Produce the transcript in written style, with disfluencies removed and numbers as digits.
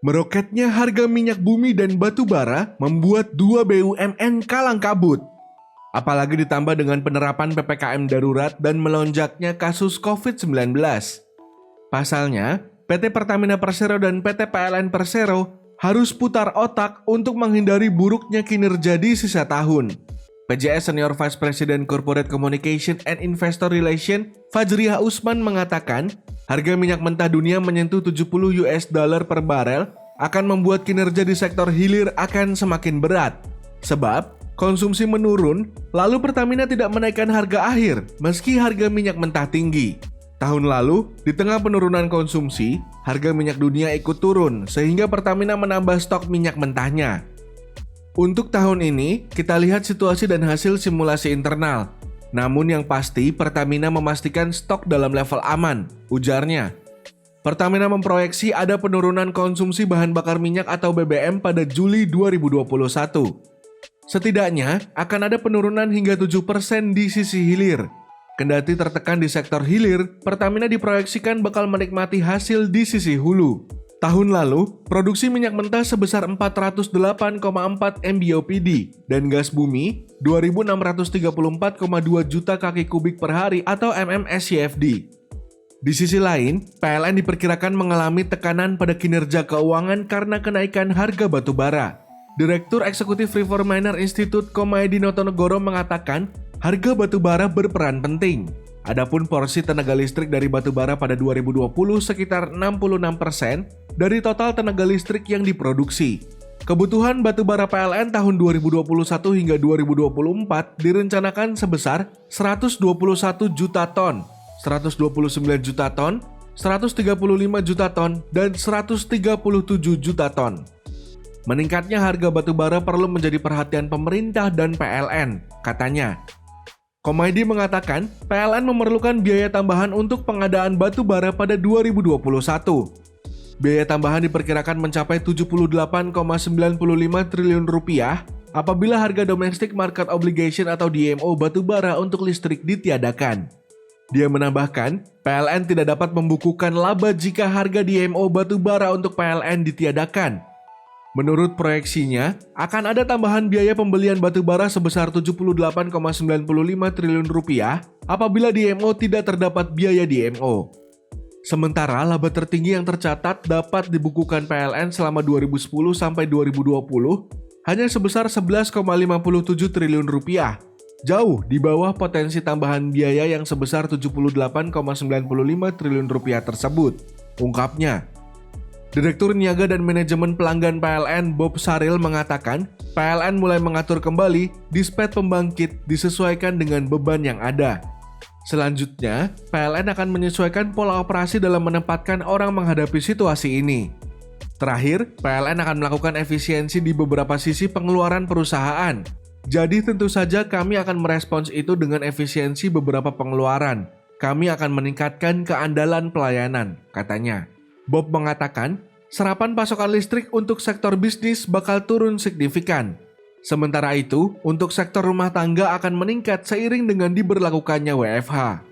Meroketnya harga minyak bumi dan batu bara membuat dua BUMN kalang kabut. Apalagi ditambah dengan penerapan PPKM darurat dan melonjaknya kasus COVID-19. Pasalnya, PT Pertamina Persero dan PT PLN Persero harus putar otak untuk menghindari buruknya kinerja di sisa tahun. PJS Senior Vice President Corporate Communication and Investor Relation Fajriah Usman mengatakan, harga minyak mentah dunia menyentuh $70 per barel akan membuat kinerja di sektor hilir akan semakin berat. Sebab konsumsi menurun, lalu Pertamina tidak menaikkan harga akhir meski harga minyak mentah tinggi. Tahun lalu, di tengah penurunan konsumsi, harga minyak dunia ikut turun sehingga Pertamina menambah stok minyak mentahnya. Untuk tahun ini, kita lihat situasi dan hasil simulasi internal. Namun yang pasti, Pertamina memastikan stok dalam level aman, ujarnya. Pertamina memproyeksi ada penurunan konsumsi bahan bakar minyak atau BBM pada Juli 2021. Setidaknya, akan ada penurunan hingga 7% di sisi hilir. Kendati tertekan di sektor hilir, Pertamina diproyeksikan bakal menikmati hasil di sisi hulu. Tahun lalu, produksi minyak mentah sebesar 408,4 MBOPD dan gas bumi 2.634,2 juta kaki kubik per hari atau MMSCFD. Di sisi lain, PLN diperkirakan mengalami tekanan pada kinerja keuangan karena kenaikan harga batu bara. Direktur Eksekutif Reforminer Institute Komaydi Notonegoro mengatakan harga batu bara berperan penting. Adapun porsi tenaga listrik dari batu bara pada 2020 sekitar 66% dari total tenaga listrik yang diproduksi. Kebutuhan batu bara PLN tahun 2021 hingga 2024 direncanakan sebesar 121 juta ton, 129 juta ton, 135 juta ton, dan 137 juta ton. Meningkatnya harga batu bara perlu menjadi perhatian pemerintah dan PLN, katanya. Komaydi mengatakan, PLN memerlukan biaya tambahan untuk pengadaan batu bara pada 2021. Biaya tambahan diperkirakan mencapai 78,95 triliun rupiah apabila harga Domestic Market Obligation atau DMO batu bara untuk listrik ditiadakan. Dia menambahkan, PLN tidak dapat membukukan laba jika harga DMO batu bara untuk PLN ditiadakan. Menurut proyeksinya, akan ada tambahan biaya pembelian batu bara sebesar 78,95 triliun rupiah apabila DMO tidak terdapat biaya DMO. Sementara laba tertinggi yang tercatat dapat dibukukan PLN selama 2010 sampai 2020 hanya sebesar 11,57 triliun rupiah, jauh di bawah potensi tambahan biaya yang sebesar 78,95 triliun rupiah tersebut, ungkapnya. Direktur Niaga dan Manajemen Pelanggan PLN Bob Saril mengatakan, PLN mulai mengatur kembali dispet pembangkit disesuaikan dengan beban yang ada. Selanjutnya, PLN akan menyesuaikan pola operasi dalam menempatkan orang menghadapi situasi ini. Terakhir, PLN akan melakukan efisiensi di beberapa sisi pengeluaran perusahaan. Jadi tentu saja kami akan merespons itu dengan efisiensi beberapa pengeluaran. Kami akan meningkatkan keandalan pelayanan, katanya. Bob mengatakan, serapan pasokan listrik untuk sektor bisnis bakal turun signifikan. Sementara itu, untuk sektor rumah tangga akan meningkat seiring dengan diberlakukannya WFH.